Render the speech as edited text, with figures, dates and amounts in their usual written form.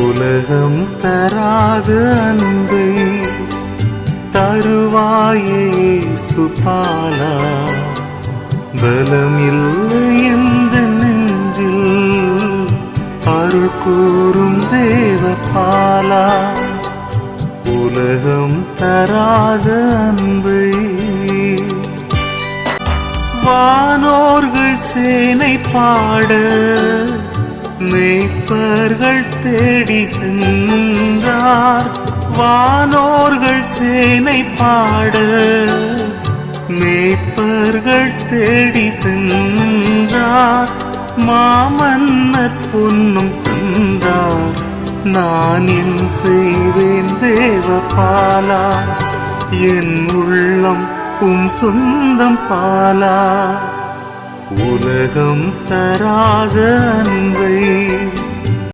உலகம் தராத அன்பை தருவாயே சுபாலா. பலமில்லை எந்த நெஞ்சில் அருள் கூறும் தேவபாலா. உலகம் தராத அன்பை வானோர்கள் சேனை பாட மேய்ப்பர்கள் தேடி சென்றார். வானோர்கள் சேனை பாட மேய்ப்பர்கள் தேடி சென்றார். மாமன்னர் பொன்னும் தந்தார். நான் என் செய்வேன் தேவபாலா. என் உள்ளம் சொந்தம் பாலா. உலகம் தராத அன்பை